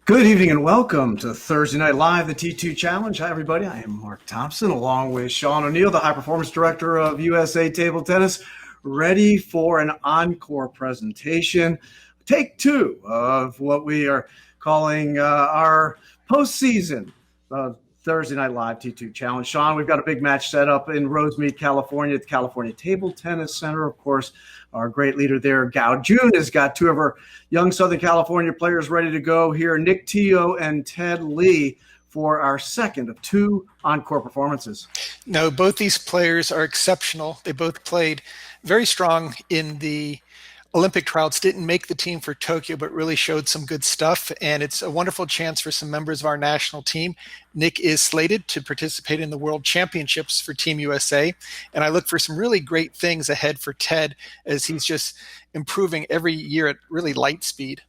Good evening and welcome to Thursday Night Live, the T2 Challenge. Hi, everybody. I am Mark Thompson, along with Sean O'Neill, the High Performance Director of USA Table Tennis, ready for an encore presentation. Take two of what we are calling our postseason Thursday Night Live T2 Challenge. Sean, we've got a big match set up in Rosemead, California, at the California Table Tennis Center. Of course, our great leader there, Gao Jun, has got two of our young Southern California players ready to go here, Nick Tio and Ted Lee, for our second of two encore performances. No, both these players are exceptional. They both played very strong in the Olympic trials, didn't make the team for Tokyo, but really showed some good stuff. And it's a wonderful chance for some members of our national team. Nick is slated to participate in the World Championships for Team USA. And I look for some really great things ahead for Ted as he's just improving every year at really light speed.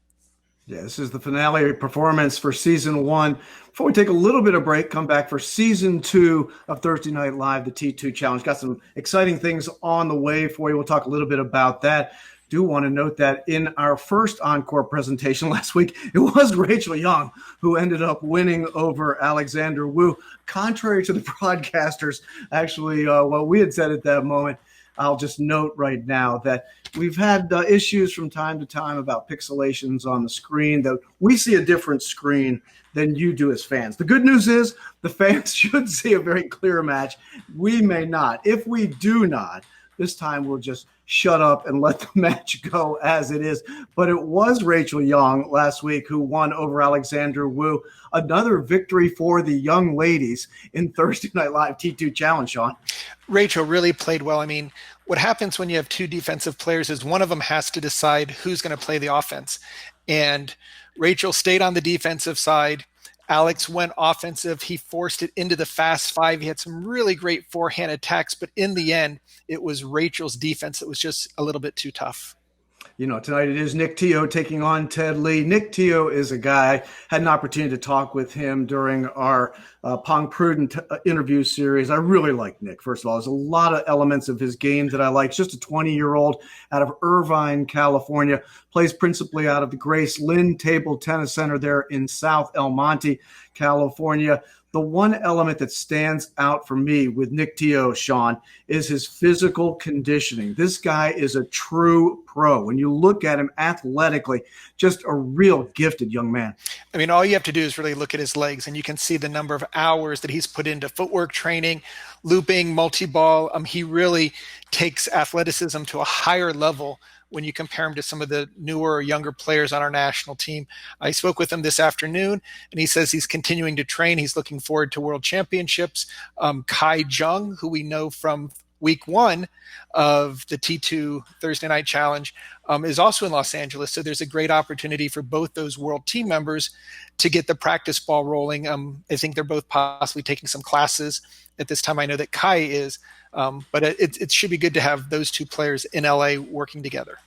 Yeah, this is the finale performance for season one. Before we take a little bit of break, come back for season two of Thursday Night Live, the T2 Challenge. Got some exciting things on the way for you. We'll talk a little bit about that. Do want to note that in our first encore presentation last week, it was Rachel Young who ended up winning over Alexander Wu. Contrary to the broadcasters, actually, what we had said at that moment, I'll just note right now that we've had issues from time to time about pixelations on the screen, that we see a different screen than you do as fans. The good news is the fans should see a very clear match. We may not. If we do not, this time we'll just shut up and let the match go as it is. But it was Rachel Young last week who won over Alexander Wu. Another victory for the young ladies in Thursday Night Live T2 Challenge, Sean. Rachel really played well. I mean, what happens when you have two defensive players is one of them has to decide who's going to play the offense. And Rachel stayed on the defensive side. Alex went offensive. He forced it into the fast five. He had some really great forehand attacks, but in the end, it was Rachel's defense that was just a little bit too tough. You know, tonight it is Nick Tio taking on Ted Lee. Nick Tio is a guy, had an opportunity to talk with him during our Pong Prudent interview series. I really like Nick, first of all. There's a lot of elements of his game that I like. Just a 20-year-old out of Irvine, California, plays principally out of the Grace Lynn Table Tennis Center there in South El Monte, California. The one element that stands out for me with Nick Tio, Sean, is his physical conditioning. This guy is a true pro. When you look at him athletically, just a real gifted young man. I mean, all you have to do is really look at his legs, and you can see the number of hours that he's put into footwork training, looping, multi-ball. He really takes athleticism to a higher level when you compare him to some of the newer or younger players on our national team. I spoke with him this afternoon, and he says he's continuing to train. He's looking forward to World Championships. Kai Jung, who we know from week one of the T2 Thursday Night Challenge, is also in Los Angeles. So there's a great opportunity for both those world team members to get the practice ball rolling. I think they're both possibly taking some classes at this time. I know that Kai is, but it should be good to have those two players in LA working together.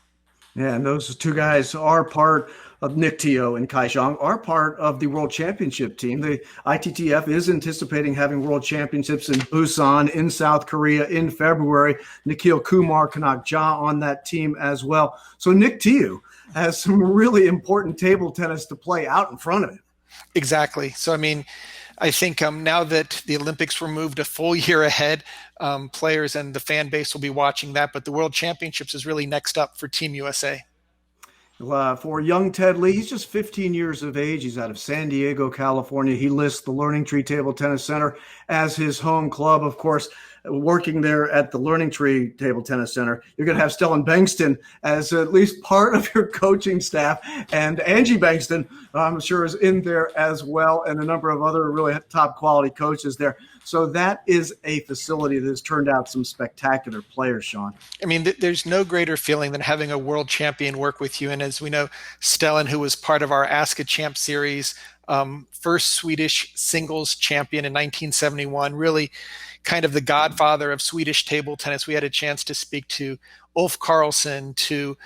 Yeah, and those two guys are part of Nick Tio and Kai Zhang, are part of the World Championship team. The ITTF is anticipating having World Championships in Busan in South Korea in February. Nikhil Kumar, Kanak Jha on that team as well. So Nick Tio has some really important table tennis to play out in front of him. Exactly. So, I mean, I think now that the Olympics were moved a full year ahead, players and the fan base will be watching that. But the World Championships is really next up for Team USA. For young Ted Lee, he's just 15 years of age. He's out of San Diego, California. He lists the Learning Tree Table Tennis Center as his home club. Of course, working there at the Learning Tree Table Tennis Center, you're going to have Stellan Bengston as at least part of your coaching staff. And Angie Bengston, I'm sure, is in there as well, and a number of other really top quality coaches there. So that is a facility that has turned out some spectacular players, Sean. I mean, there's no greater feeling than having a world champion work with you. And as we know, Stellan, who was part of our Ask a Champ series, first Swedish singles champion in 1971, really kind of the godfather of Swedish table tennis. We had a chance to speak to Ulf Carlsson, to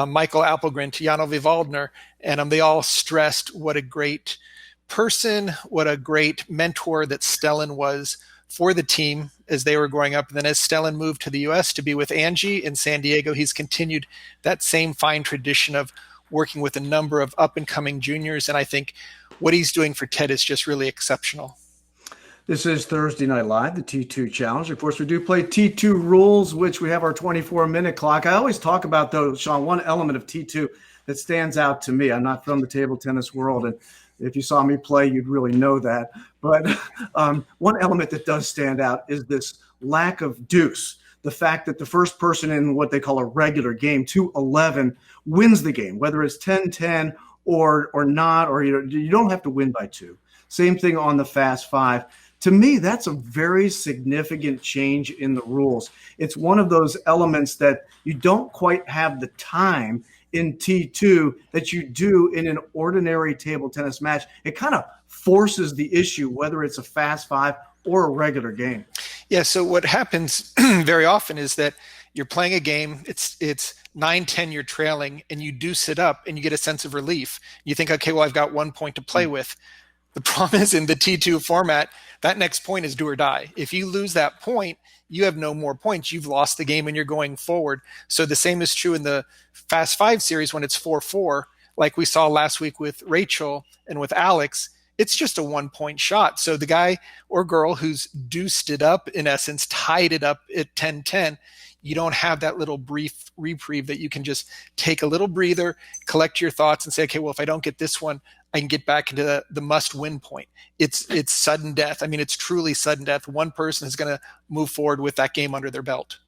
Michael Appelgren, to Jan-Ove Waldner, and they all stressed what a great person, what a great mentor that Stellan was for the team as they were growing up. And then as Stellan moved to the U.S. to be with Angie in San Diego, he's continued that same fine tradition of working with a number of up and coming juniors. And I think what he's doing for Ted is just really exceptional. This is Thursday Night Live, the T2 Challenge. Of course, we do play T2 rules, which we have our 24-minute clock. I always talk about, though, Sean, one element of T2 that stands out to me. I'm not from the table tennis world, and if you saw me play, you'd really know that. But one element that does stand out is this lack of deuce. The fact that the first person in what they call a regular game, 2-11, wins the game, whether it's 10-10 or not, or you don't have to win by two. Same thing on the Fast Five. To me, that's a very significant change in the rules. It's one of those elements that you don't quite have the time in T2 that you do in an ordinary table tennis match. It kind of forces the issue, whether it's a Fast Five or a regular game. Yeah, so what happens very often is that you're playing a game, it's 9-10, you're trailing, and you deuce it up, and you get a sense of relief. You think, okay, well, I've got 1 point to play with. The problem is in the T2 format, that next point is do or die. If you lose that point, you have no more points. You've lost the game and you're going forward. So the same is true in the Fast Five series when it's 4-4, like we saw last week with Rachel and with Alex. It's just a 1 point shot. So the guy or girl who's deuced it up, in essence, tied it up at 10-10, you don't have that little brief reprieve that you can just take a little breather, collect your thoughts, and say, okay, well, if I don't get this one, I can get back into the must-win point. It's sudden death. I mean, it's truly sudden death. One person is going to move forward with that game under their belt.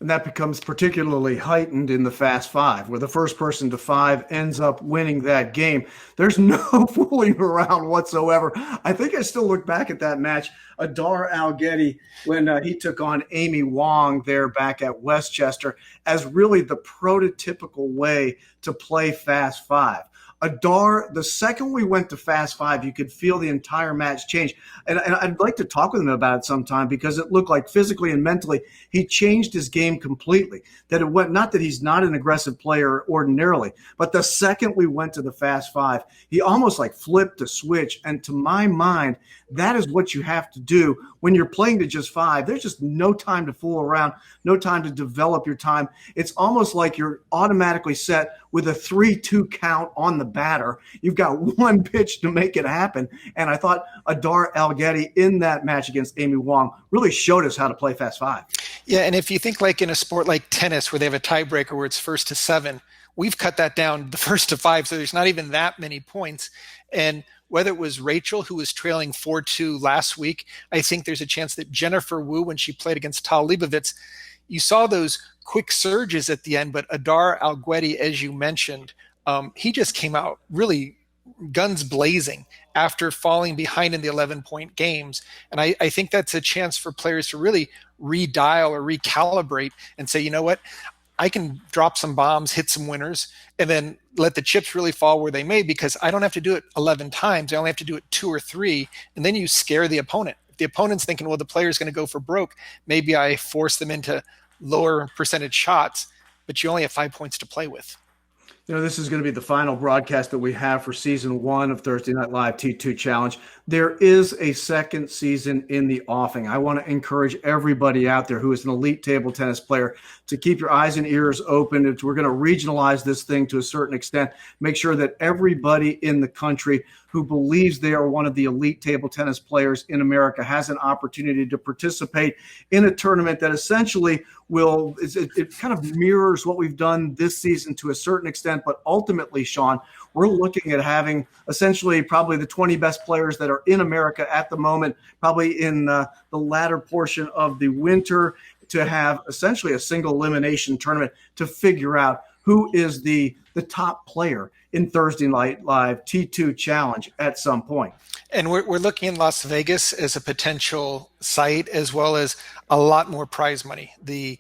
And that becomes particularly heightened in the Fast Five, where the first person to five ends up winning that game. There's no fooling around whatsoever. I think I still look back at that match, Adar Al-Gedi, when he took on Amy Wong there back at Westchester, as really the prototypical way to play Fast Five. Adar, the second we went to Fast Five, you could feel the entire match change. And I'd like to talk with him about it sometime, because it looked like physically and mentally he changed his game completely. That it went, not that he's not an aggressive player ordinarily, but the second we went to the Fast Five, he almost like flipped a switch. And to my mind, that is what you have to do when you're playing to just five. There's just no time to fool around, no time to develop your time. It's almost like you're automatically set with a 3-2 count on the batter. You've got one pitch to make it happen. And I thought Adar Al-Gedi in that match against Amy Wong really showed us how to play Fast Five. Yeah, and if you think like in a sport like tennis where they have a tiebreaker where it's 1st to 7, we've cut that down the 1st to 5, so there's not even that many points. And whether it was Rachel, who was trailing 4-2 last week, I think there's a chance that Jennifer Wu, when she played against Tal Leibovitz, you saw those quick surges at the end, but Adar Al-Gedi, as you mentioned, he just came out really guns blazing after falling behind in the 11-point games. And I think that's a chance for players to really redial or recalibrate and say, you know what, I can drop some bombs, hit some winners, and then let the chips really fall where they may, because I don't have to do it 11 times. I only have to do it 2 or 3, and then you scare the opponent. If the opponent's thinking, well, the player's going to go for broke, maybe I force them into lower percentage shots, but you only have 5 points to play with. You know, this is going to be the final broadcast that we have for season 1 of Thursday Night Live T2 Challenge. There is a second season in the offing. I want to encourage everybody out there who is an elite table tennis player to keep your eyes and ears open. We're going to regionalize this thing to a certain extent. Make sure that everybody in the country who believes they are one of the elite table tennis players in America has an opportunity to participate in a tournament that essentially it kind of mirrors what we've done this season to a certain extent. But ultimately, Sean, we're looking at having essentially probably the 20 best players that are in America at the moment, probably in the latter portion of the winter, to have essentially a single elimination tournament to figure out who is the top player in Thursday Night Live T2 Challenge at some point. And we're looking in Las Vegas as a potential site, as well as a lot more prize money. The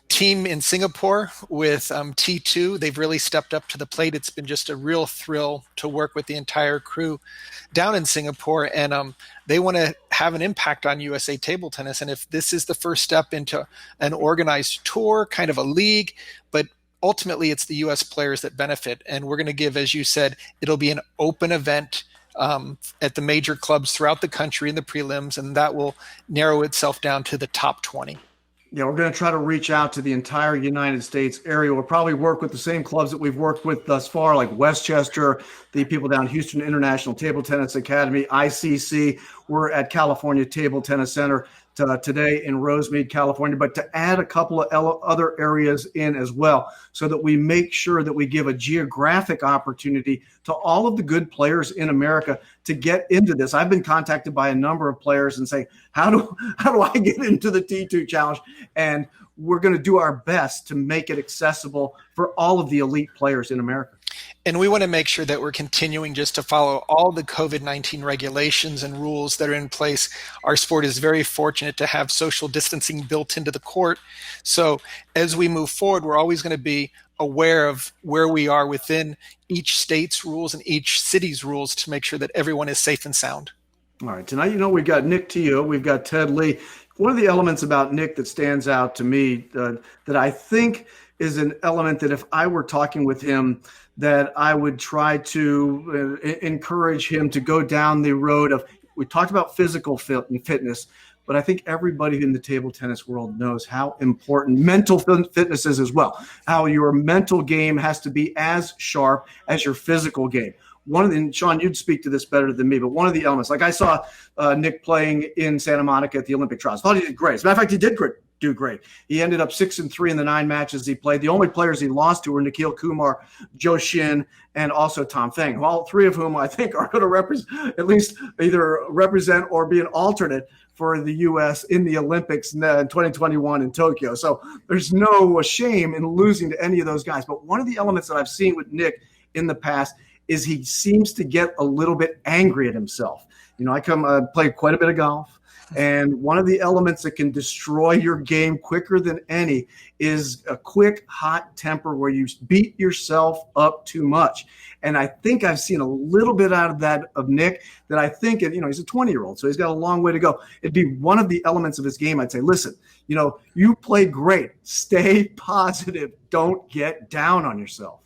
team in Singapore with T2, they've really stepped up to the plate. It's been just a real thrill to work with the entire crew down in Singapore, and they want to have an impact on USA table tennis. And if this is the first step into an organized tour, kind of a league, but ultimately it's the US players that benefit. And we're going to give, as you said, it'll be an open event at the major clubs throughout the country in the prelims, and that will narrow itself down to the top 20. Yeah, we're going to try to reach out to the entire United States area. We'll probably work with the same clubs that we've worked with thus far, like Westchester, the people down Houston International Table Tennis Academy, ICC. We're at California Table Tennis Center today in Rosemead, California, but to add a couple of other areas in as well, so that we make sure that we give a geographic opportunity to all of the good players in America to get into this. I've been contacted by a number of players and say, how do I get into the T2 Challenge? And we're going to do our best to make it accessible for all of the elite players in America. And we want to make sure that we're continuing just to follow all the COVID-19 regulations and rules that are in place. Our sport is very fortunate to have social distancing built into the court. So as we move forward, we're always going to be aware of where we are within each state's rules and each city's rules to make sure that everyone is safe and sound. All right. Tonight, we've got Nick Tio, we've got Ted Lee. One of the elements about Nick that stands out to me that I think is an element that if I were talking with him, that I would try to encourage him to go down the road of, we talked about physical fitness, but I think everybody in the table tennis world knows how important mental fitness is as well, how your mental game has to be as sharp as your physical game. And Sean, you'd speak to this better than me, but one of the elements, like I saw Nick playing in Santa Monica at the Olympic trials. I thought he did great. As a matter of fact, he did do great. He ended up 6-3 in the 9 matches he played. The only players he lost to were Nikhil Kumar, Joe Shin, and also Tom Feng, all three of whom I think are going to at least either represent or be an alternate for the U.S. in the Olympics in 2021 in Tokyo. So there's no shame in losing to any of those guys. But one of the elements that I've seen with Nick in the past is he seems to get a little bit angry at himself. I play quite a bit of golf, and one of the elements that can destroy your game quicker than any is a quick, hot temper where you beat yourself up too much. And I think I've seen a little bit out of that of Nick, that I think, he's a 20-year-old, so he's got a long way to go. It'd be one of the elements of his game. I'd say, listen, you play great. Stay positive. Don't get down on yourself.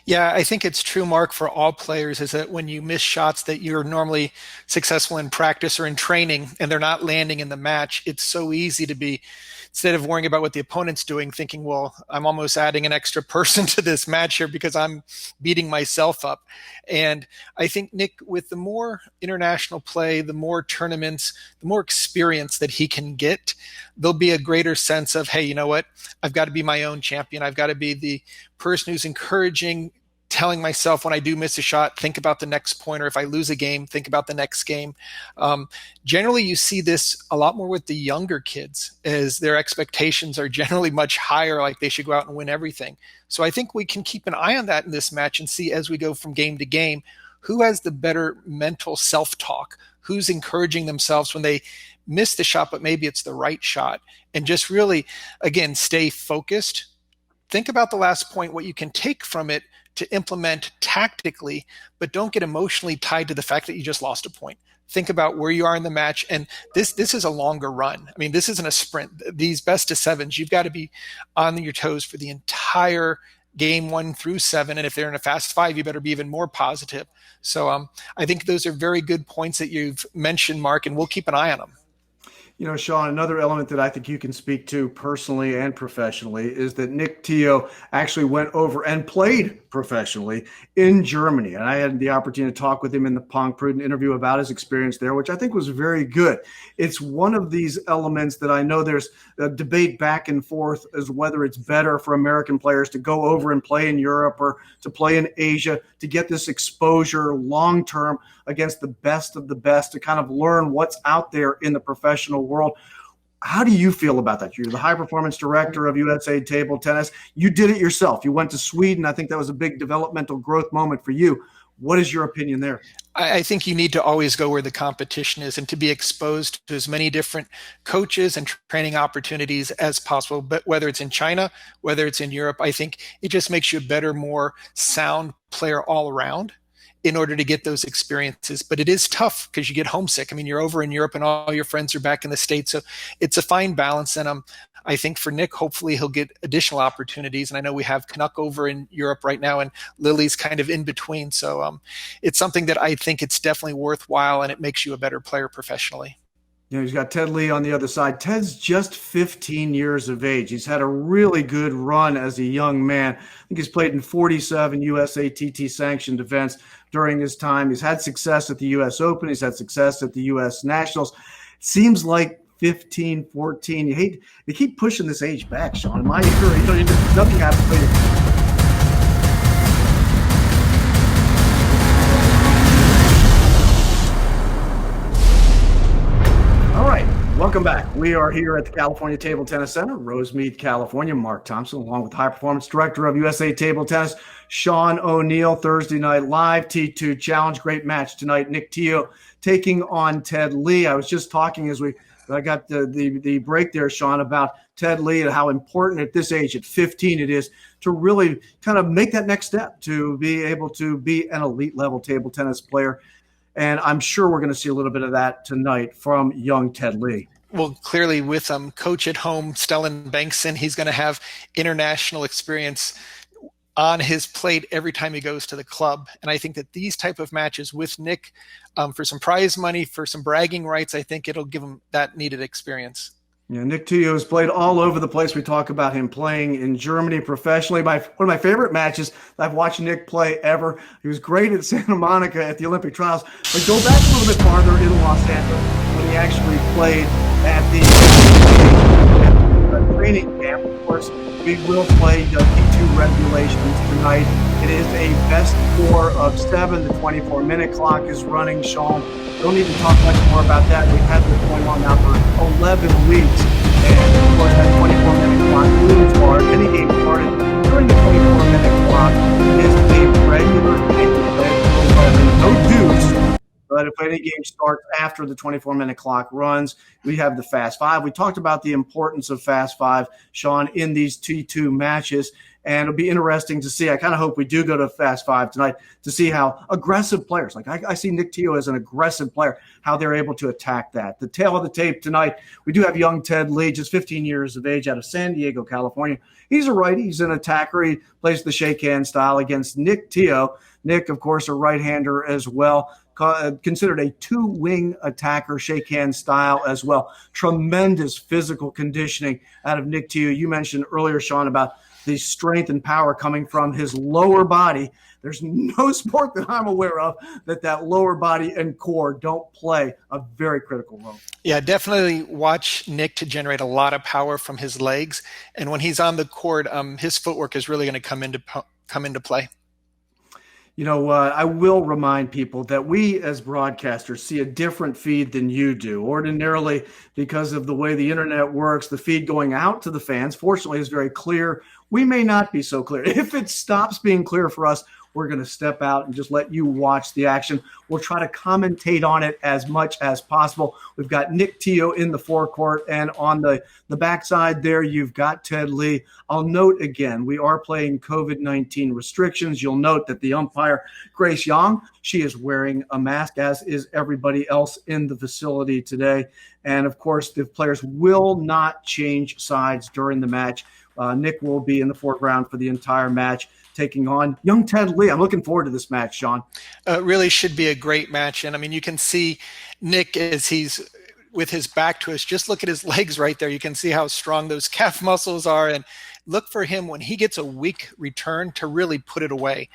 Yeah, I think it's true, Mark, for all players, is that when you miss shots that you're normally successful in practice or in training and they're not landing in the match, it's so easy to be, instead of worrying about what the opponent's doing, thinking, well, I'm almost adding an extra person to this match here because I'm beating myself up. And I think Nick, with the more international play, the more tournaments, the more experience that he can get, there'll be a greater sense of, hey, you know what? I've got to be my own champion. I've got to be the person who's encouraging, telling myself when I do miss a shot, think about the next point, or if I lose a game, think about the next game. Generally, you see this a lot more with the younger kids, as their expectations are generally much higher, like they should go out and win everything. So I think we can keep an eye on that in this match and see, as we go from game to game, who has the better mental self-talk, who's encouraging themselves when they miss the shot, but maybe it's the right shot. And just really, again, stay focused. Think about the last point, what you can take from it to implement tactically, but don't get emotionally tied to the fact that you just lost a point. Think about where you are in the match. And this is a longer run. I mean, this isn't a sprint. These best of sevens, you've got to be on your toes for the entire game 1 through 7. And if they're in a fast 5, you better be even more positive. So I think those are very good points that you've mentioned, Mark, and we'll keep an eye on them. Sean, another element that I think you can speak to personally and professionally is that Nick Tio actually went over and played professionally in Germany. And I had the opportunity to talk with him in the Pong Prudent interview about his experience there, which I think was very good. It's one of these elements that I know there's a debate back and forth as whether it's better for American players to go over and play in Europe or to play in Asia to get this exposure long-term against the best of the best, to kind of learn what's out there in the professional world. How do you feel about that? You're the high performance director of USA Table Tennis. You did it yourself. You went to Sweden. I think that was a big developmental growth moment for you. What is your opinion there? I think you need to always go where the competition is and to be exposed to as many different coaches and training opportunities as possible. But whether it's in China, whether it's in Europe, I think it just makes you a better, more sound player all around in order to get those experiences. But it is tough because you get homesick. I mean, you're over in Europe and all your friends are back in the States. So it's a fine balance. And I think for Nick, hopefully he'll get additional opportunities. And I know we have Canuck over in Europe right now, and Lily's kind of in between. So it's something that I think it's definitely worthwhile, and it makes you a better player professionally. He's got Ted Lee on the other side. Ted's just 15 years of age. He's had a really good run as a young man. I think he's played in 47 USATT sanctioned events during his time. He's had success at the U.S. Open. He's had success at the U.S. Nationals. Seems like 15, 14. They keep pushing this age back, Sean. In my career, nothing happens later. Welcome back. We are here at the California Table Tennis Center, Rosemead, California. Mark Thompson, along with High Performance Director of USA Table Tennis, Sean O'Neill. Thursday Night Live, T2 Challenge. Great match tonight. Nick Tio taking on Ted Lee. I was just talking I got the break there, Sean, about Ted Lee and how important at this age, at 15, it is to really kind of make that next step to be able to be an elite level table tennis player. And I'm sure we're going to see a little bit of that tonight from young Ted Lee. Well, clearly with coach at home, Stellan Bankson, he's going to have international experience on his plate every time he goes to the club. And I think that these type of matches with Nick, for some prize money, for some bragging rights, I think it'll give him that needed experience. Yeah, Nick Tio has played all over the place. We talk about him playing in Germany professionally. One of my favorite matches I've watched Nick play ever. He was great at Santa Monica at the Olympic trials. But go back a little bit farther in Los Angeles when he actually played at the training camp. Of course, we will play the T2 regulations tonight. It is a best 4 of 7. The 24-minute clock is running, Sean. Don't need to talk much more about that. We've had this going on now for 11 weeks. And, of course, that 24-minute clock moves hard. Any game started during the 24-minute clock is a regular game. No deuce. But if any game starts after the 24-minute clock runs, we have the Fast Five. We talked about the importance of Fast Five, Sean, in these T2 matches. And it'll be interesting to see. I kind of hope we do go to Fast Five tonight to see how aggressive players, like I see Nick Tio as an aggressive player, how they're able to attack that. The tail of the tape tonight, we do have young Ted Lee, just 15 years of age, out of San Diego, California. He's a righty. He's an attacker. He plays the shake hand style against Nick Tio. Nick, of course, a right-hander as well. Considered a two-wing attacker, shake hand style as well. Tremendous physical conditioning out of Nick Tio. You mentioned earlier, Sean, about the strength and power coming from his lower body. There's no sport that I'm aware of that lower body and core don't play a very critical role. Yeah, definitely watch Nick to generate a lot of power from his legs. And when he's on the court, his footwork is really going to come into play. You know what? I will remind people that we as broadcasters see a different feed than you do. Ordinarily, because of the way the internet works, the feed going out to the fans, fortunately, is very clear. We may not be so clear. If it stops being clear for us, we're going to step out and just let you watch the action. We'll try to commentate on it as much as possible. We've got Nick Tio in the forecourt, and on the backside there, you've got Ted Lee. I'll note again, we are playing COVID-19 restrictions. You'll note that the umpire, Grace Young, she is wearing a mask, as is everybody else in the facility today. And, of course, the players will not change sides during the match. Nick will be in the foreground for the entire match, taking on young Ted Lee. I'm looking forward to this match, Sean. It really should be a great match. And, I mean, you can see Nick as he's with his back to us. Just look at his legs right there. You can see how strong those calf muscles are. And look for him when he gets a weak return to really put it away.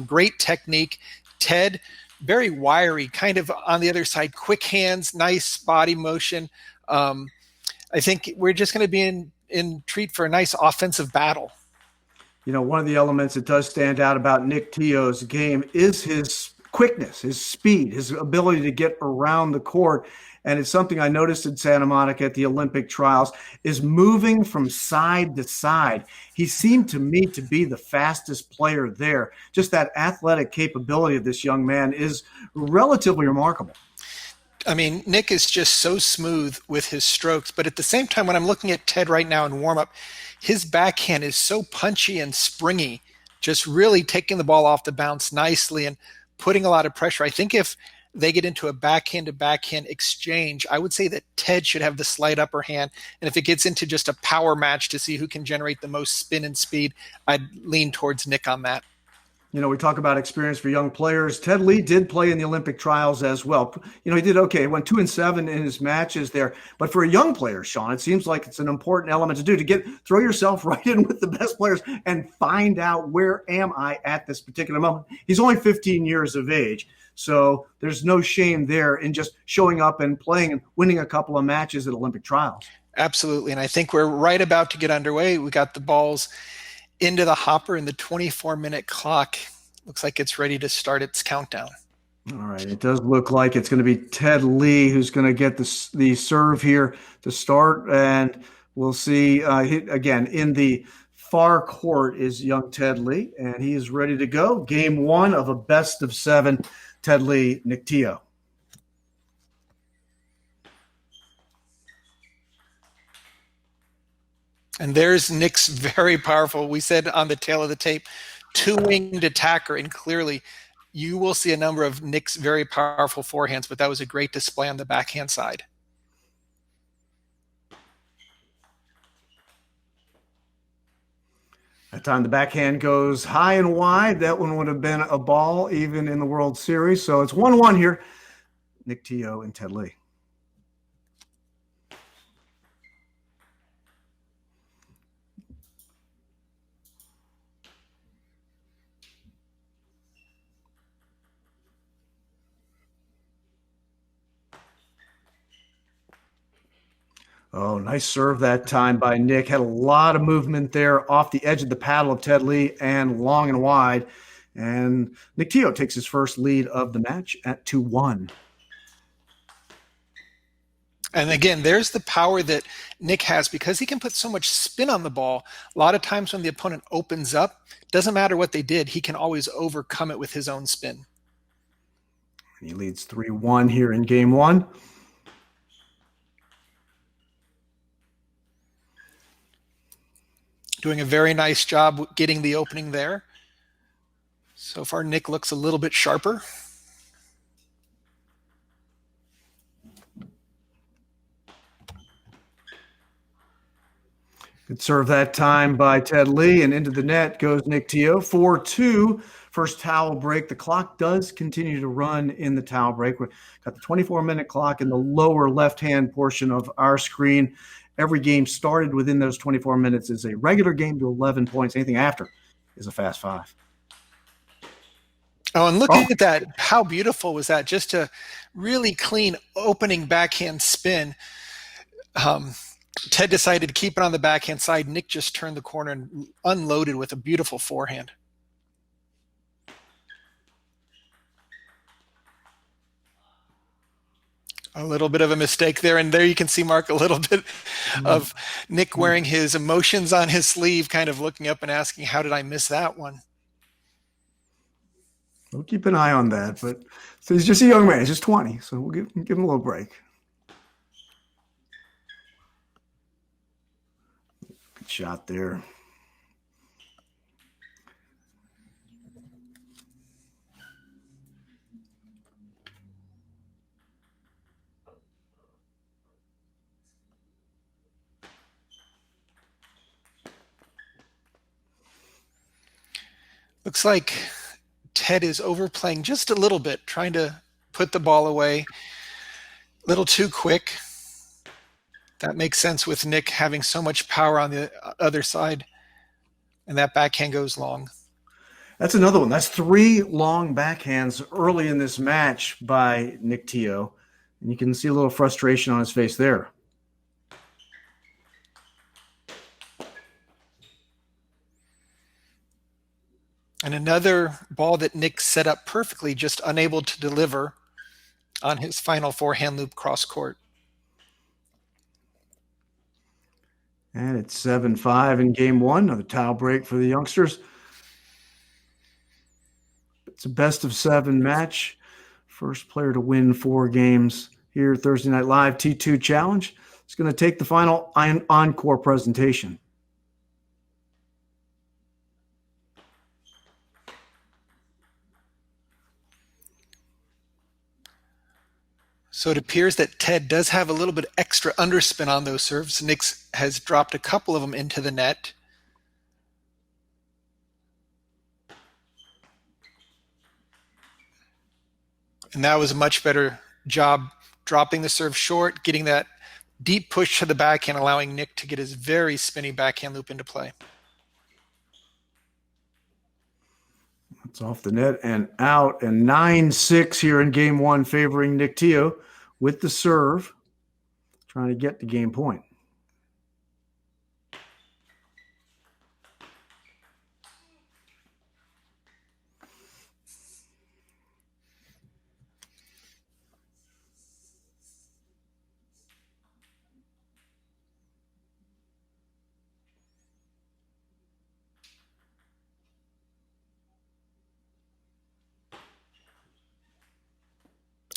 Great technique. Ted, very wiry, kind of on the other side, quick hands, nice body motion. I think we're just going to be in treat for a nice offensive battle. You know, one of the elements that does stand out about Nick Tio's game is his quickness, his speed, his ability to get around the court. And it's something I noticed in Santa Monica at the Olympic trials, is moving from side to side. He seemed to me to be the fastest player there. Just that athletic capability of this young man is relatively remarkable. I mean, Nick is just so smooth with his strokes, but at the same time, when I'm looking at Ted right now in warm-up, his backhand is so punchy and springy, just really taking the ball off the bounce nicely and putting a lot of pressure. I think if they get into a backhand-to-backhand exchange, I would say that Ted should have the slight upper hand. And if it gets into just a power match to see who can generate the most spin and speed, I'd lean towards Nick on that. We talk about experience for young players. Ted Lee did play in the Olympic trials as well. He did okay. He went 2-7 in his matches there. But for a young player, Sean, it seems like it's an important element to do throw yourself right in with the best players and find out, where am I at this particular moment? He's only 15 years of age. So there's no shame there in just showing up and playing and winning a couple of matches at Olympic trials. Absolutely. And I think we're right about to get underway. We got the balls into the hopper, and the 24-minute clock looks like it's ready to start its countdown. All right. It does look like it's going to be Ted Lee who's going to get the serve here to start. And we'll see again in the far court is young Ted Lee, and he is ready to go. Game 1 of a best of 7. Ted Lee, Nick Tio. And there's Nick's very powerful, we said on the tail of the tape, two-winged attacker. And clearly you will see a number of Nick's very powerful forehands, but that was a great display on the backhand side. That time the backhand goes high and wide. That one would have been a ball even in the World Series. So it's 1-1 here. Nick Tio and Ted Lee. Oh, nice serve that time by Nick. Had a lot of movement there off the edge of the paddle of Ted Lee and long and wide. And Nick Tio takes his first lead of the match at 2-1. And again, there's the power that Nick has because he can put so much spin on the ball. A lot of times when the opponent opens up, doesn't matter what they did, he can always overcome it with his own spin. He leads 3-1 here in game 1. Doing a very nice job getting the opening there. So far, Nick looks a little bit sharper. Good serve that time by Ted Lee, and into the net goes Nick Tio. 4-2, first towel break. The clock does continue to run in the towel break. We've got the 24-minute clock in the lower left-hand portion of our screen. Every game started within those 24 minutes is a regular game to 11 points. Anything after is a fast 5. Oh, and looking at that, how beautiful was that? Just a really clean opening backhand spin. Ted decided to keep it on the backhand side. Nick just turned the corner and unloaded with a beautiful forehand. A little bit of a mistake there. And there you can see, Mark, a little bit of Nick wearing his emotions on his sleeve, kind of looking up and asking, how did I miss that one? We'll keep an eye on that. But so he's just a young man. He's just 20. So we'll give him a little break. Good shot there. Looks like Ted is overplaying just a little bit, trying to put the ball away a little too quick. That makes sense with Nick having so much power on the other side, and that backhand goes long. That's another one. That's 3 long backhands early in this match by Nick Tio, and you can see a little frustration on his face there. And another ball that Nick set up perfectly, just unable to deliver on his final forehand loop cross court. And it's 7-5 in game 1. Another towel break for the youngsters. It's a best of 7 match. First player to win 4 games here Thursday Night Live T2 Challenge. It's going to take the final encore presentation. So it appears that Ted does have a little bit extra underspin on those serves. Nick has dropped a couple of them into the net. And that was a much better job dropping the serve short, getting that deep push to the backhand, allowing Nick to get his very spinny backhand loop into play. It's off the net and out, and 9-6 here in game one, favoring Nick Tio with the serve, trying to get the game point.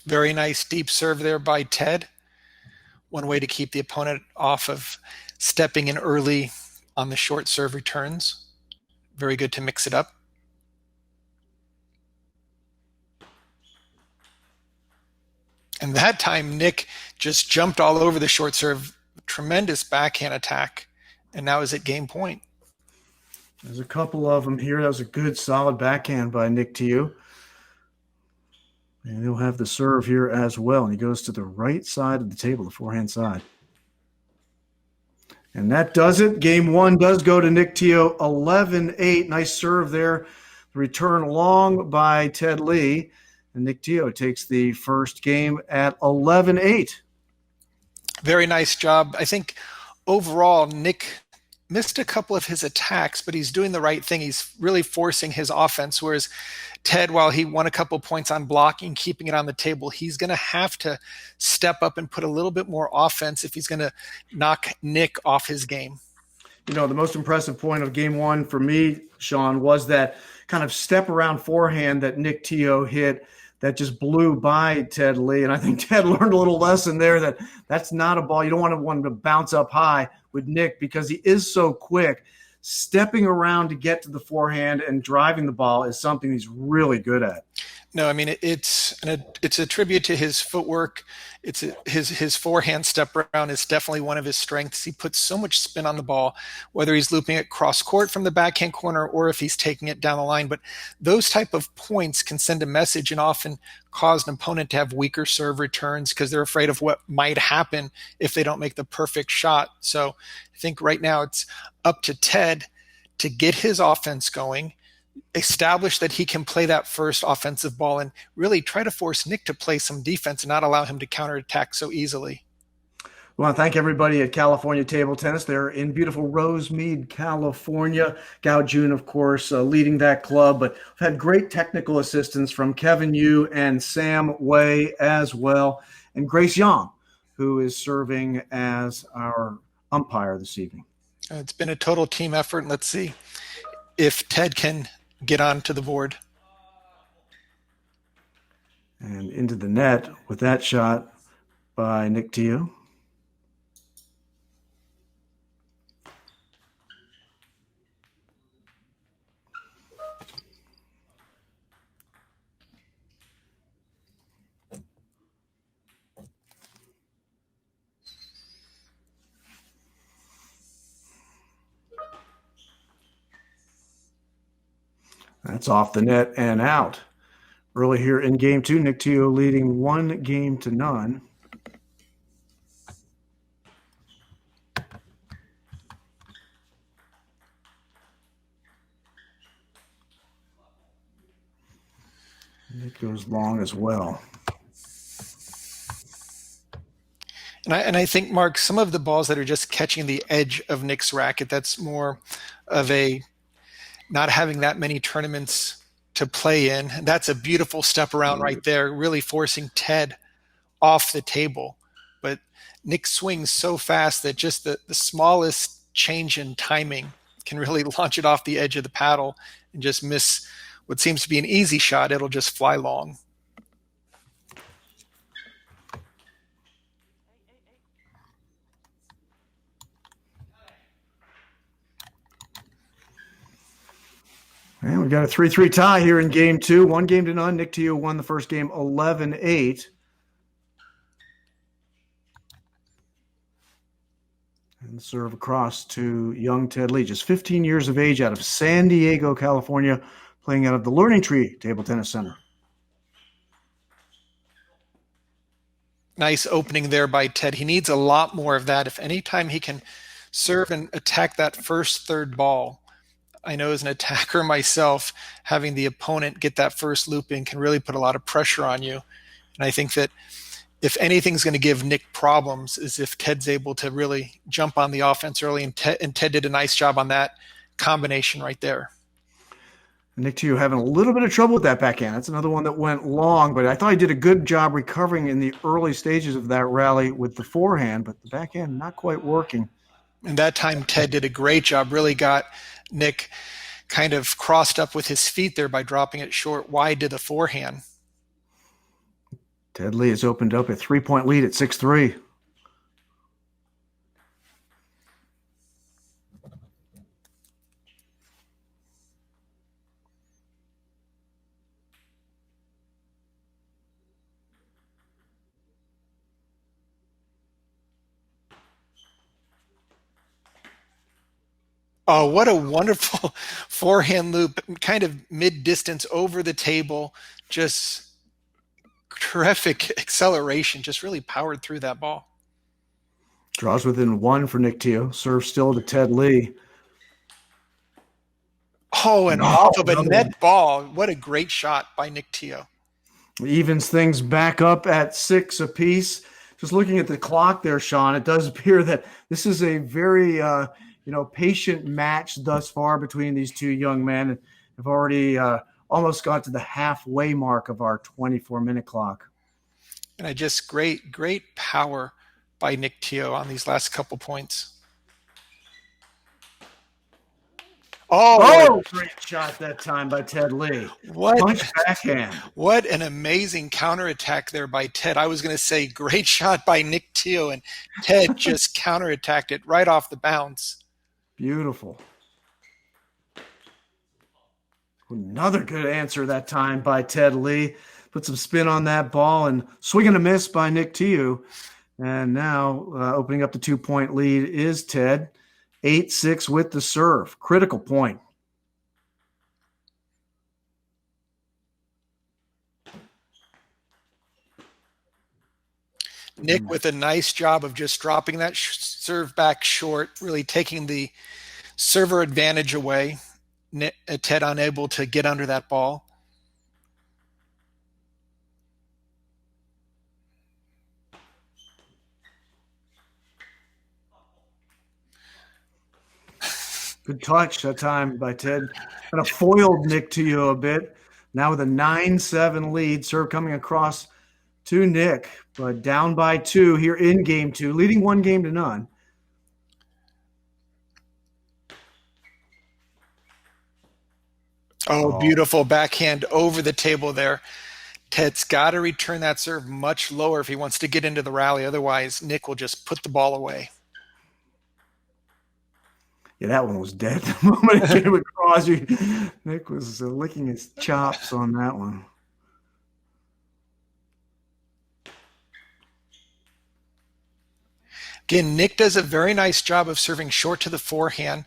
Very nice deep serve there by Ted. One way to keep the opponent off of stepping in early on the short serve returns. Very good to mix it up. And that time, Nick just jumped all over the short serve. Tremendous backhand attack. And now is at game point. There's a couple of them here. That was a good, solid backhand by Nick Tio. And he'll have the serve here as well. And he goes to the right side of the table, the forehand side. And that does it. Game one does go to Nick Tio, 11-8. Nice serve there. The return long by Ted Lee. And Nick Tio takes the first game at 11-8. Very nice job. I think overall, Nick missed a couple of his attacks, but he's doing the right thing. He's really forcing his offense, whereas Ted, while he won a couple points on blocking, keeping it on the table, he's going to have to step up and put a little bit more offense if he's going to knock Nick off his game. You know, the most impressive point of game one for me, Sean, was that kind of step around forehand that Nick Tio hit that just blew by Ted Lee. And I think Ted learned a little lesson there that that's not a ball. You don't want him to bounce up high with Nick because he is so quick. Stepping around to get to the forehand and driving the ball is something he's really good at. No, I mean, it's a tribute to his footwork. It's his forehand step around is definitely one of his strengths. He puts so much spin on the ball, whether he's looping it cross court from the backhand corner or if he's taking it down the line. But those type of points can send a message and often cause an opponent to have weaker serve returns because they're afraid of what might happen if they don't make the perfect shot. So I think right now it's up to Ted to get his offense going, establish that he can play that first offensive ball, and really try to force Nick to play some defense and not allow him to counterattack so easily. I want to thank everybody at California Table Tennis. They're in beautiful Rosemead, California. Gao Jun, of course, leading that club. But we've had great technical assistance from Kevin Yu and Sam Wei as well. And Grace Young, who is serving as our umpire this evening. It's been a total team effort. Let's see if Ted can get onto the board. And into the net with that shot by Nick Tio. That's off the net and out. Early here in game two, Nick Tio leading 1-0. It goes long as well. And I think, Mark, some of the balls that are just catching the edge of Nick's racket, that's more of a not having that many tournaments to play in. That's a beautiful step around right there, really forcing Ted off the table. But Nick swings so fast that just the smallest change in timing can really launch it off the edge of the paddle and just miss what seems to be an easy shot. It'll just fly long. And we've got a 3-3 tie here in game two. 1-0. Nick Tio won the first game 11-8. And serve across to young Ted Lee, just 15 years of age, out of San Diego, California, playing out of the Learning Tree Table Tennis Center. Nice opening there by Ted. He needs a lot more of that. If anytime he can serve and attack that first third ball, I know as an attacker myself, having the opponent get that first loop in can really put a lot of pressure on you. And I think that if anything's going to give Nick problems is if Ted's able to really jump on the offense early, and Ted did a nice job on that combination right there. Nick Tio having a little bit of trouble with that backhand. That's another one that went long, but I thought he did a good job recovering in the early stages of that rally with the forehand, but the backhand not quite working. And that time Ted did a great job, really got Nick kind of crossed up with his feet there by dropping it short wide to the forehand. Ted Lee has opened up a 3-point lead at 6-3. Oh, what a wonderful forehand loop, kind of mid-distance over the table, just terrific acceleration, just really powered through that ball. Draws within one for Nick Tio. Serve still to Ted Lee. Oh, and off of a net ball. What a great shot by Nick Tio. Evens things back up at 6 apiece. Just looking at the clock there, Sean, it does appear that this is a very patient match thus far between these two young men. And have already almost got to the halfway mark of our 24-minute clock. And I just great power by Nick Tio on these last couple points. Oh, great shot that time by Ted Lee. Punch backhand. What an amazing counterattack there by Ted. I was going to say great shot by Nick Tio, and Ted just counterattacked it right off the bounce. Beautiful. Another good answer that time by Ted Lee. Put some spin on that ball and swing and a miss by Nick Tio. And now opening up the 2-point lead is Ted. 8-6 with the serve. Critical point. Nick with a nice job of just dropping that serve back short, really taking the server advantage away. Ted unable to get under that ball. Good touch that time by Ted. Kind of foiled Nick Tio a bit. Now with a 9-7 lead. Serve coming across to Nick, but down by 2 here in game 2, leading 1-0. Oh, beautiful backhand over the table there. Ted's got to return that serve much lower if he wants to get into the rally. Otherwise, Nick will just put the ball away. Yeah, that one was dead the moment it came across. Nick was licking his chops on that one. Again, Nick does a very nice job of serving short to the forehand.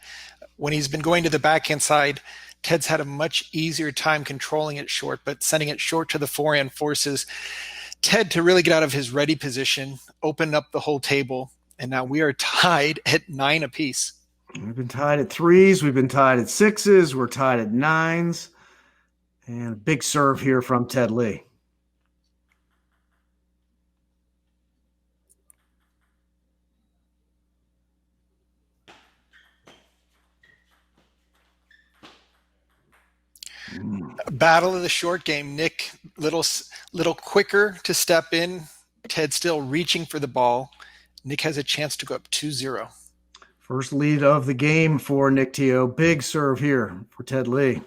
When he's been going to the backhand side, Ted's had a much easier time controlling it short, but sending it short to the forehand forces Ted to really get out of his ready position, open up the whole table, and now we are tied at 9 apiece. We've been tied at 3s. We've been tied at 6s. We're tied at 9s. And a big serve here from Ted Lee. Battle of the short game. Nick little quicker to step in. Ted still reaching for the ball. Nick has a chance to go up 2-0. First lead of the game for Nick Tio. Big serve here for Ted Lee.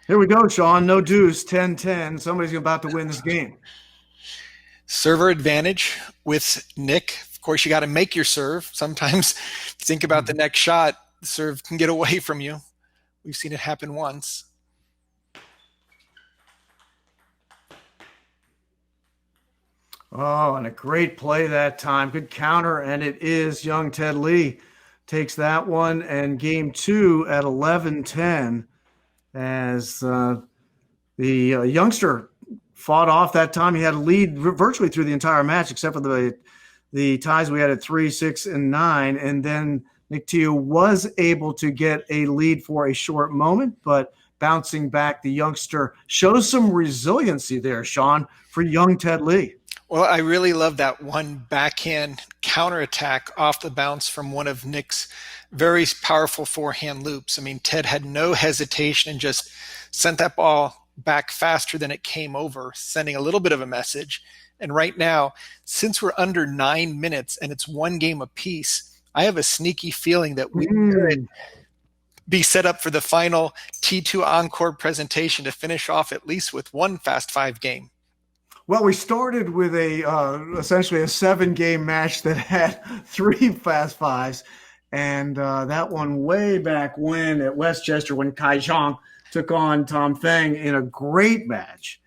Here we go, Sean. No deuce, 10-10. Somebody's about to win this game. Server advantage with Nick. Of course, you got to make your serve. Sometimes think about the next shot. The serve can get away from you. We've seen it happen once. Oh, and a great play that time. Good counter, and it is young Ted Lee takes that one, and game 2 at 11-10. as the youngster fought off that time. He had a lead virtually through the entire match, except for the ties we had at 3, 6, and 9. And then Nick Tio was able to get a lead for a short moment, but bouncing back, the youngster shows some resiliency there, Sean, for young Ted Lee. Well, I really love that one backhand counterattack off the bounce from one of Nick's very powerful forehand loops. I mean, Ted had no hesitation and just sent that ball back faster than it came over, sending a little bit of a message. And right now, since we're under 9 minutes and it's one game apiece, I have a sneaky feeling that we could be set up for the final T2 Encore presentation to finish off at least with one Fast Five game. Well, we started with essentially a 7-game match that had 3 Fast Fives, and that one way back when at Westchester when Kai Zhang took on Tom Feng in a great match.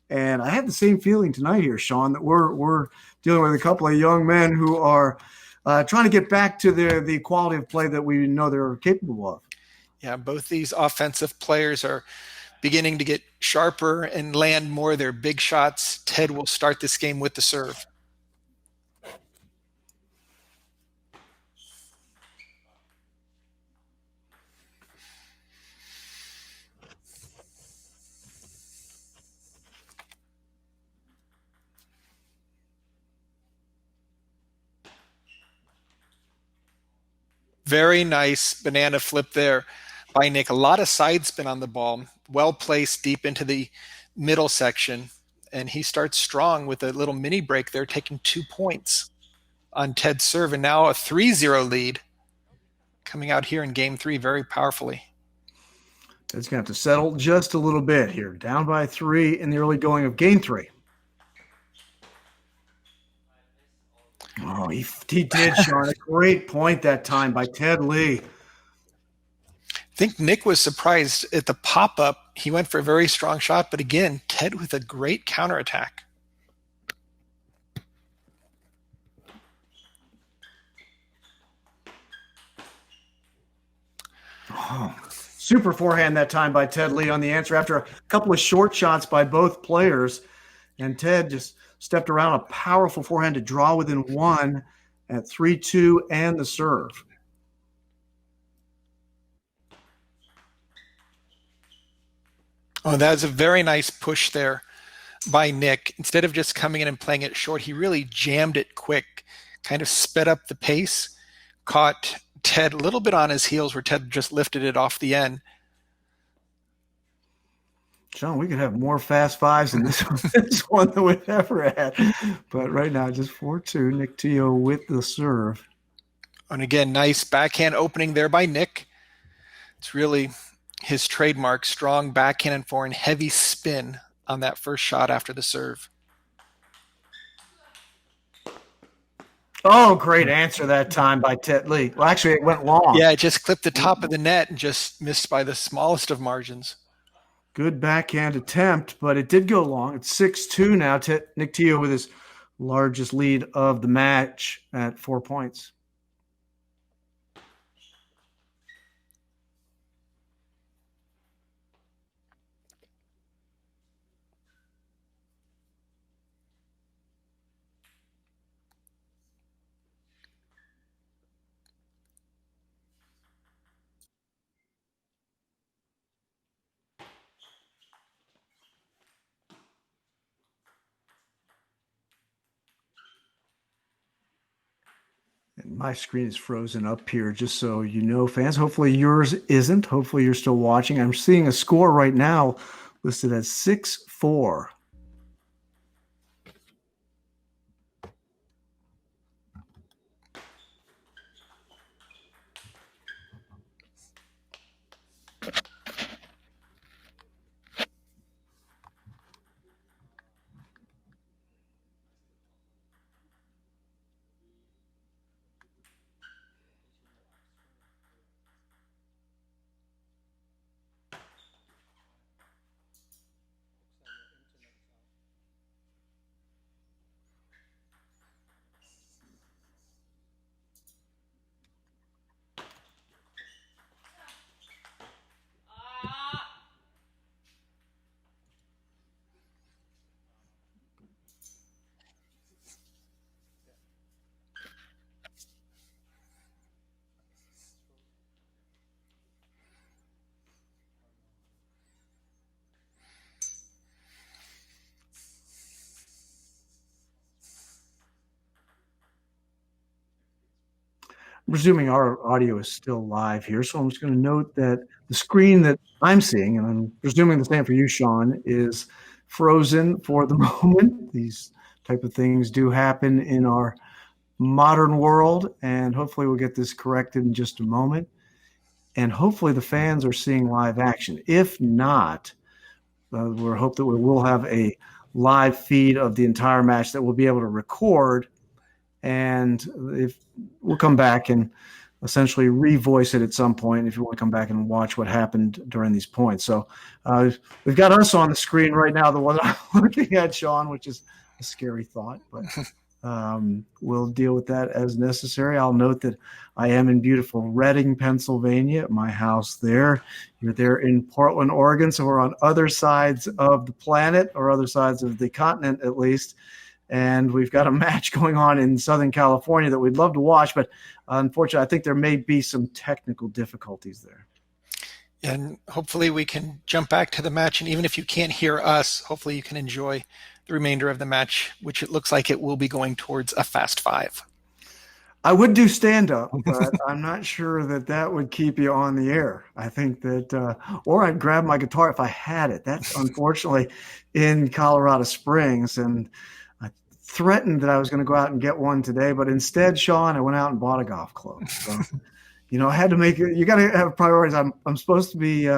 And I have the same feeling tonight here, Sean, that we're dealing with a couple of young men who are trying to get back to the quality of play that we know they're capable of. Yeah, both these offensive players are beginning to get sharper and land more of their big shots. Ted will start this game with the serve. Very nice banana flip there by Nick. A lot of side spin on the ball, well placed deep into the middle section. And he starts strong with a little mini break there, taking 2 points on Ted's serve. And now a 3-0 lead coming out here in game 3 very powerfully. Ted's going to have to settle just a little bit here. Down by 3 in the early going of game 3. Oh, he did, Sean. A great point that time by Ted Lee. I think Nick was surprised at the pop-up. He went for a very strong shot, but again, Ted with a great counterattack. Oh, super forehand that time by Ted Lee on the answer after a couple of short shots by both players. And Ted just stepped around a powerful forehand to draw within 1 at 3-2 and the serve. Oh, that's a very nice push there by Nick. Instead of just coming in and playing it short, he really jammed it quick, kind of sped up the pace, caught Ted a little bit on his heels where Ted just lifted it off the end. Sean, we could have more Fast Fives in this one than we've ever had. But right now, just 4-2, Nick Tio with the serve. And again, nice backhand opening there by Nick. It's really his trademark, strong backhand and forehand, heavy spin on that first shot after the serve. Oh, great answer that time by Ted Lee. Well, actually, it went long. Yeah, it just clipped the top of the net and just missed by the smallest of margins. Good backhand attempt, but it did go long. It's 6-2 now. Nick Tio with his largest lead of the match at 4 points. And my screen is frozen up here, just so you know, fans. Hopefully yours isn't. Hopefully you're still watching. I'm seeing a score right now listed as 6-4. presuming our audio is still live here. So I'm just going to note that the screen that I'm seeing, and I'm presuming the same for you, Sean, is frozen for the moment. These type of things do happen in our modern world, and hopefully we'll get this corrected in just a moment. And hopefully the fans are seeing live action. If not, we're hope that we will have a live feed of the entire match that we'll be able to record, and if we'll come back and essentially revoice it at some point if you want to come back and watch what happened during these points. So we've got us on the screen right now, the one I'm looking at, Sean, which is a scary thought, but we'll deal with that as necessary. I'll note that I am in beautiful Reading, Pennsylvania, at my house there. You're there in Portland, Oregon, so we're on other sides of the planet, or other sides of the continent at least. And we've got a match going on in Southern California that we'd love to watch, but unfortunately, I think there may be some technical difficulties there. And hopefully we can jump back to the match. And even if you can't hear us, hopefully you can enjoy the remainder of the match, which it looks like it will be going towards a fast 5. I would do stand-up, but I'm not sure that that would keep you on the air. I think that, or I'd grab my guitar if I had it. That's unfortunately in Colorado Springs, and I threatened that I was going to go out and get one today, but instead, Sean, I went out and bought a golf club. So, I had to make it. You got to have priorities. I'm supposed to be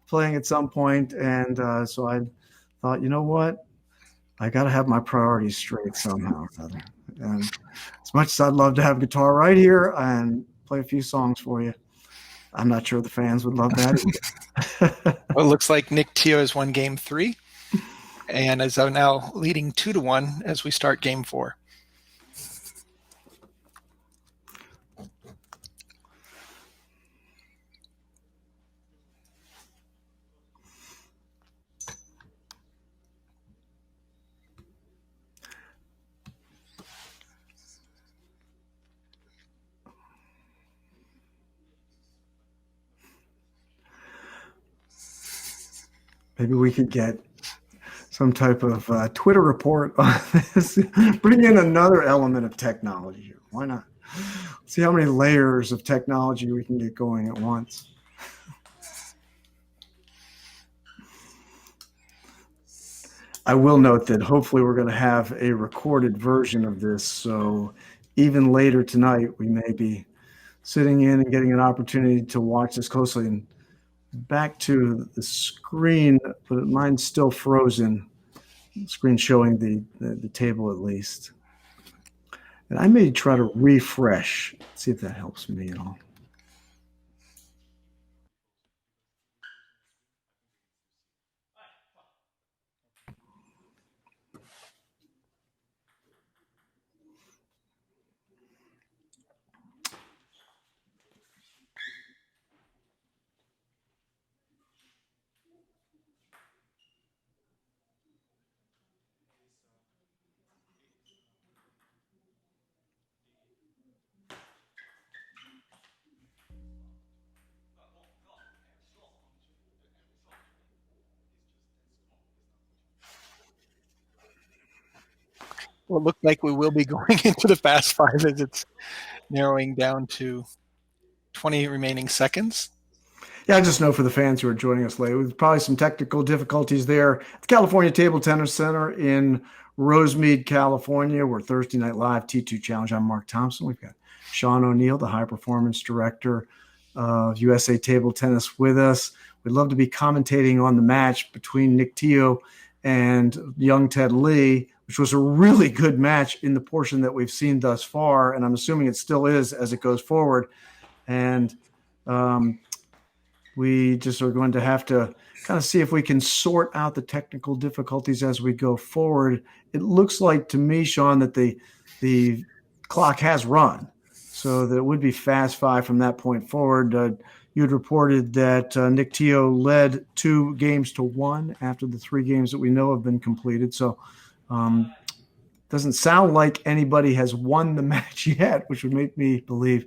playing at some point, and so I thought, you know what? I got to have my priorities straight somehow or another. And as much as I'd love to have a guitar right here and play a few songs for you, I'm not sure the fans would love that. Well, it looks like Nick Tio has won game 3 and is now leading 2-1 as we start game 4. Maybe we could get some type of Twitter report on this. Bring in another element of technology here. Why not? See how many layers of technology we can get going at once. I will note that hopefully we're going to have a recorded version of this. So even later tonight, we may be sitting in and getting an opportunity to watch this closely. And back to the screen, but mine's still frozen. The screen showing the table at least. And I may try to refresh, see if that helps me at all. Well, it looks like we will be going into the fast 5 as it's narrowing down to 20 remaining seconds. Yeah, I just know for the fans who are joining us late, there's probably some technical difficulties there at the California Table Tennis Center in Rosemead, California. We're Thursday Night Live T2 Challenge. I'm Mark Thompson. We've got Sean O'Neill, the high performance director of USA Table Tennis, with us. We'd love to be commentating on the match between Nick Tio and young Ted Lee, which was a really good match in the portion that we've seen thus far, and I'm assuming it still is as it goes forward. And we just are going to have to kind of see if we can sort out the technical difficulties as we go forward. It looks like to me, Sean, that the clock has run, so that it would be fast 5 from that point forward. You had reported that Nick Tio led 2-1 after the 3 games that we know have been completed. So doesn't sound like anybody has won the match yet, which would make me believe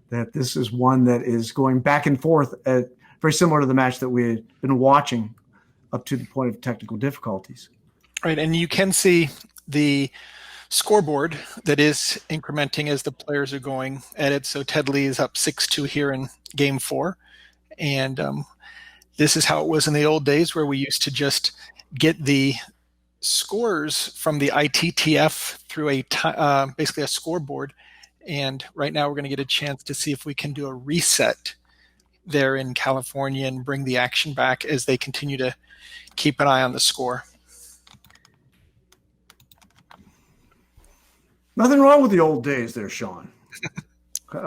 that this is one that is going back and forth, very similar to the match that we had been watching up to the point of technical difficulties. Right, and you can see the scoreboard that is incrementing as the players are going at it. So Ted Lee is up 6-2 here in game 4. And this is how it was in the old days, where we used to just get the scores from the ITTF through basically a scoreboard. And right now we're going to get a chance to see if we can do a reset there in California and bring the action back as they continue to keep an eye on the score. Nothing wrong with the old days there, Sean.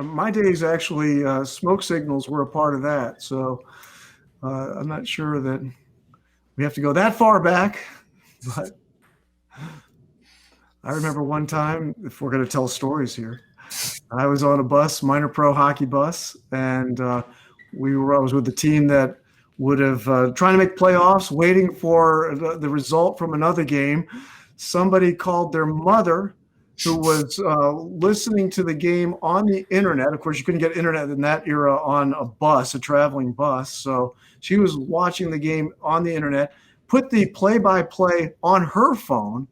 My days, actually, smoke signals were a part of that. So I'm not sure that we have to go that far back. But I remember one time, if we're going to tell stories here, I was on a bus, minor pro hockey bus, and I was with the team that would have trying to make playoffs, waiting for the result from another game. Somebody called their mother, who was listening to the game on the internet. Of course, you couldn't get internet in that era on a bus, a traveling bus. So she was watching the game on the internet, put the play-by-play on her phone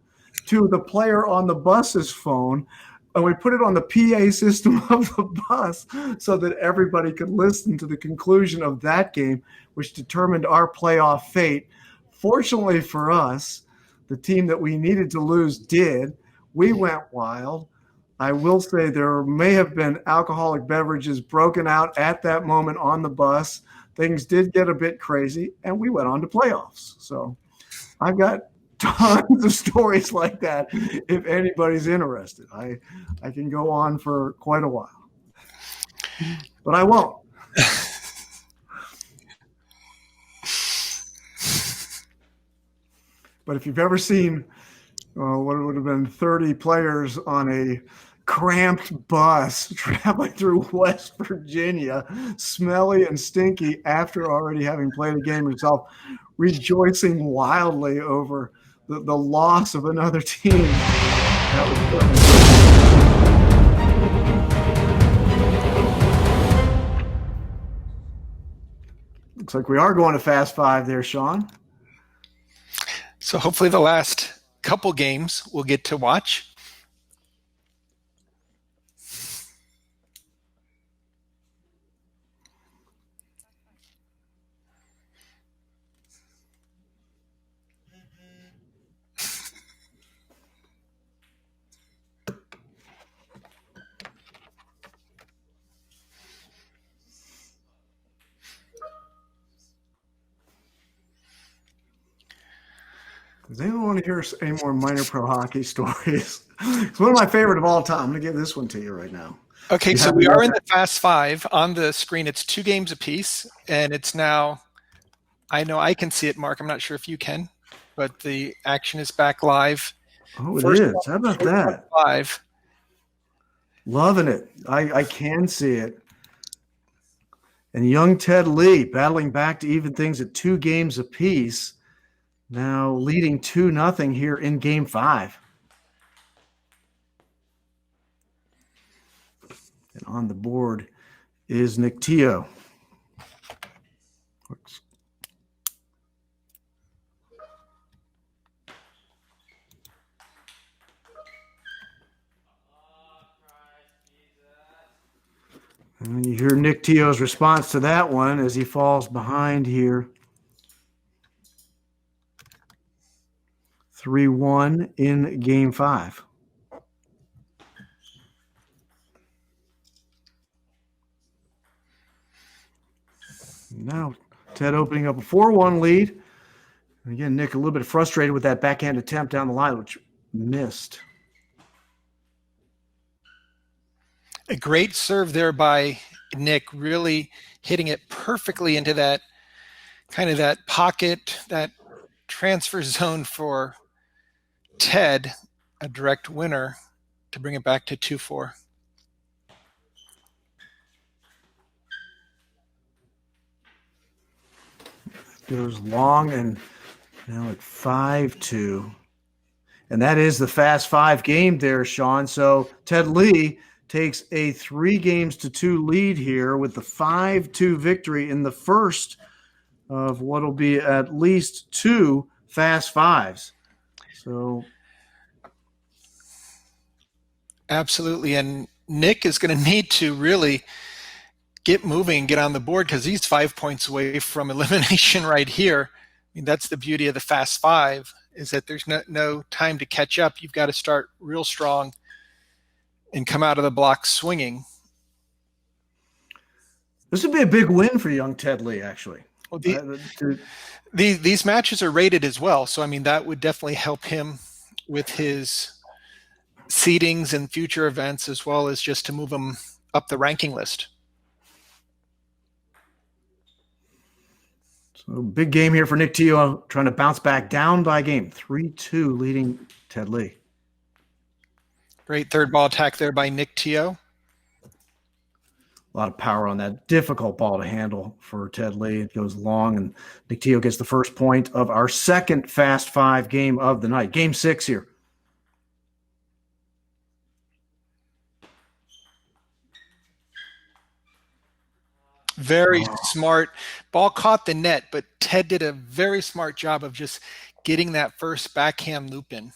to the player on the bus's phone, and we put it on the PA system of the bus so that everybody could listen to the conclusion of that game, which determined our playoff fate. Fortunately for us, the team that we needed to lose did. We went wild. I will say there may have been alcoholic beverages broken out at that moment on the bus. Things did get a bit crazy, and we went on to playoffs. So I've got tons of stories like that if anybody's interested. I can go on for quite a while, but I won't. But if you've ever seen what would have been 30 players on a cramped bus traveling through West Virginia, smelly and stinky after already having played a game yourself, rejoicing wildly over the loss of another team. That was looks like we are going to Fast Five there, Sean. So hopefully the last couple games we'll get to watch. Does anyone want to hear any more minor pro hockey stories? It's one of my favorite of all time. I'm going to give this one to you right now. Okay, so we are in the Fast Five. On the screen, it's 2 games apiece, and it's now, I know I can see it, Mark. I'm not sure if you can, but the action is back live. Oh, it is. How about that? 5. Loving it. I can see it. And young Ted Lee battling back to even things at 2 games apiece. Now leading 2-0 here in game 5. And on the board is Nick Tio. And you hear Nick Tio's response to that one as he falls behind here. 3-1 in game 5. Now Ted opening up a 4-1 lead. And again, Nick a little bit frustrated with that backhand attempt down the line, which missed. A great serve there by Nick, really hitting it perfectly into that kind of that pocket, that transfer zone for Ted, a direct winner to bring it back to 2-4. Goes long and now at 5-2. And that is the Fast Five game there, Sean. So Ted Lee takes a 3-2 lead here with the 5-2 victory in the first of what will be at least 2 Fast Fives. So Absolutely. And Nick is going to need to really get moving and get on the board because he's 5 points away from elimination right here. I mean, that's the beauty of the fast five is that there's no time to catch up. You've got to start real strong and come out of the block swinging. This would be a big win for young Ted Lee, actually. Well, these matches are rated as well. So, I mean, that would definitely help him with his seedings and future events, as well as just to move him up the ranking list. So big game here for Nick Tio, trying to bounce back down by game 3-2, leading Ted Lee. Great third ball attack there by Nick Tio. A lot of power on that difficult ball to handle for Ted Lee. It goes long, and Nick Tio gets the first point of our second Fast Five game of the night. Game 6 here. Very smart. Ball caught the net, but Ted did a very smart job of just getting that first backhand loop in.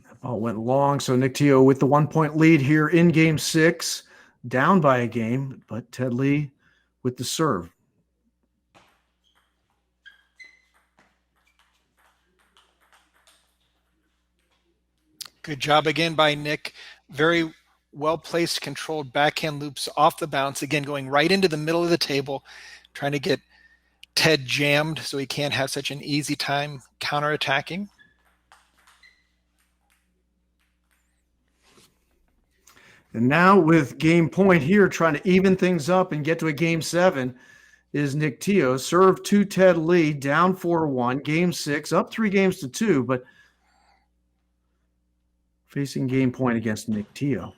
That ball went long, so Nick Tio with the 1-point lead here in game 6. Down by a game, but Ted Lee with the serve. Good job again by Nick. Very well-placed, controlled backhand loops off the bounce. Again, going right into the middle of the table, trying to get Ted jammed so he can't have such an easy time counterattacking. And now with game point here, trying to even things up and get to a game 7 is Nick Tio. Serve to Ted Lee, down 4-1. Game 6, up 3-2, but facing game point against Nick Tio.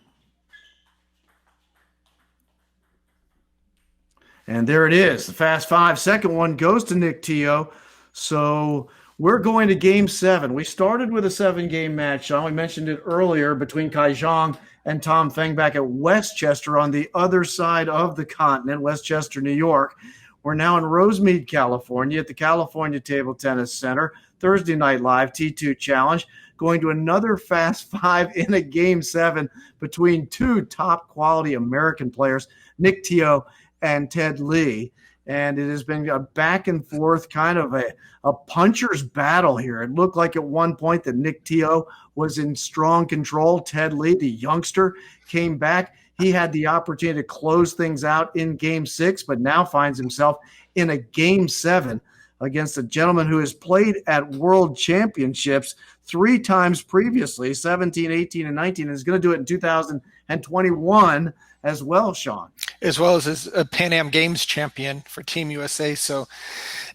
And there it is. The Fast Five. Second one goes to Nick Tio. So we're going to game 7. We started with a 7-game match, Sean. We mentioned it earlier between Kai Zhang and Tom Feng back at Westchester on the other side of the continent, Westchester, New York. We're now in Rosemead, California at the California Table Tennis Center. Thursday Night Live T2 Challenge. Going to another Fast Five in a game 7 between two top quality American players, Nick Tio and Ted Lee. And it has been a back and forth kind of a puncher's battle here. It looked like at one point that Nick Tio was in strong control. Ted Lee, the youngster, came back. He had the opportunity to close things out in game 6, but now finds himself in a game 7 against a gentleman who has played at world championships 3 times previously, 17, 18, and 19, and is going to do it in 2021 as well, Sean. As well as a Pan Am Games champion for Team USA. So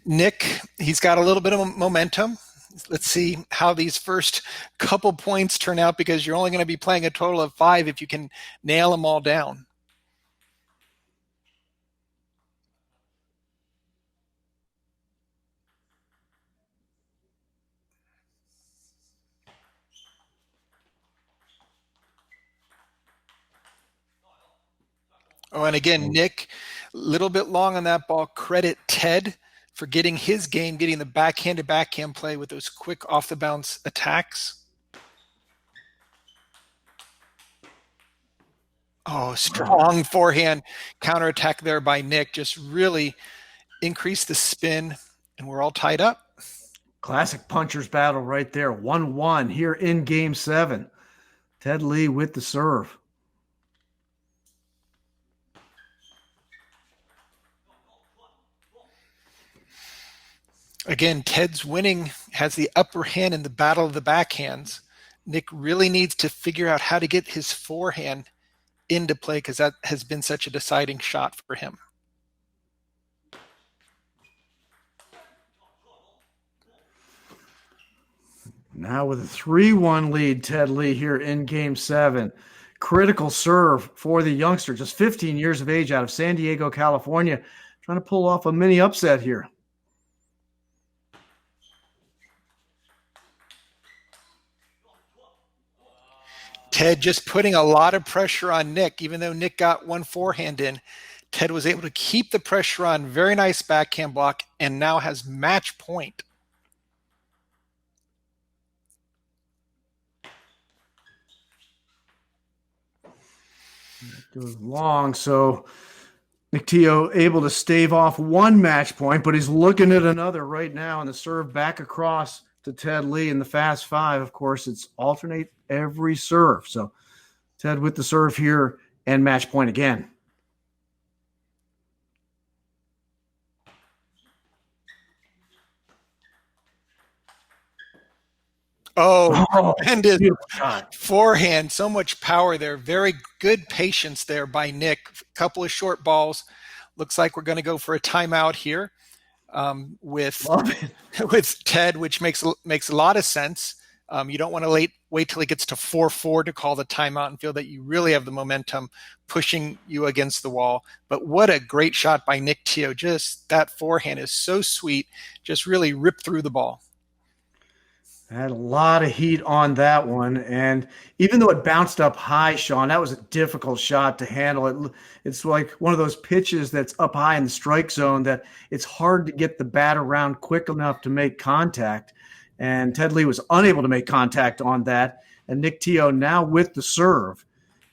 Nick, he's got a little bit of momentum. Let's see how these first couple points turn out, because you're only going to be playing a total of 5 if you can nail them all down. Oh, and again, Nick, a little bit long on that ball. Credit Ted for getting his game, getting the backhand play with those quick off the bounce attacks. Oh, strong forehand counterattack there by Nick. Just really increased the spin, and we're all tied up. Classic puncher's battle right there. 1-1 here in game 7. Ted Lee with the serve. Again, Ted's winning, has the upper hand in the battle of the backhands. Nick really needs to figure out how to get his forehand into play, because that has been such a deciding shot for him. Now with a 3-1 lead, Ted Lee here in game 7. Critical serve for the youngster, just 15 years of age, out of San Diego, California, trying to pull off a mini upset here. Ted just putting a lot of pressure on Nick. Even though Nick got one forehand in, Ted was able to keep the pressure on. Very nice backhand block, and now has match point. It goes long, so Nick Tio able to stave off one match point, but he's looking at another right now, and the serve back across to Ted Lee in the fast five. Of course, it's alternate every serve. So Ted with the serve here and match point again. Tremendous forehand. So much power there. Very good patience there by Nick. A couple of short balls. Looks like we're going to go for a timeout here with Ted, which makes a lot of sense. You don't want to wait till it gets to 4-4 to call the timeout and feel that you really have the momentum pushing you against the wall. But what a great shot by Nick Tio. Just that forehand is so sweet. Just really ripped through the ball. Had a lot of heat on that one. And even though it bounced up high, Sean, that was a difficult shot to handle. It's like one of those pitches that's up high in the strike zone that it's hard to get the bat around quick enough to make contact. And Ted Lee was unable to make contact on that. And Nick Tio now with the serve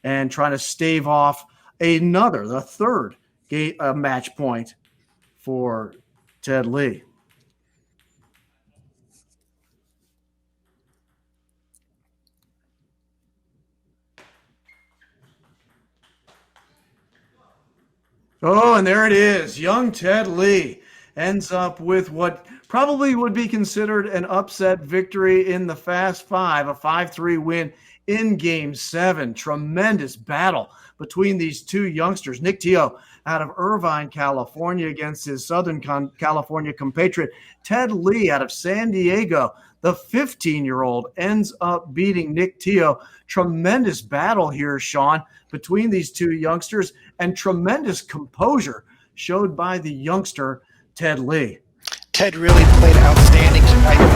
and trying to stave off the third match point for Ted Lee. Oh, and there it is. Young Ted Lee ends up with what probably would be considered an upset victory in the Fast Five, a 5-3 win in Game 7. Tremendous battle between these two youngsters. Nick Tio out of Irvine, California, against his Southern California compatriot Ted Lee out of San Diego. The 15-year-old ends up beating Nick Tio. Tremendous battle here, Sean, between these two youngsters, and tremendous composure showed by the youngster, Ted Lee. Ted really played outstanding tonight.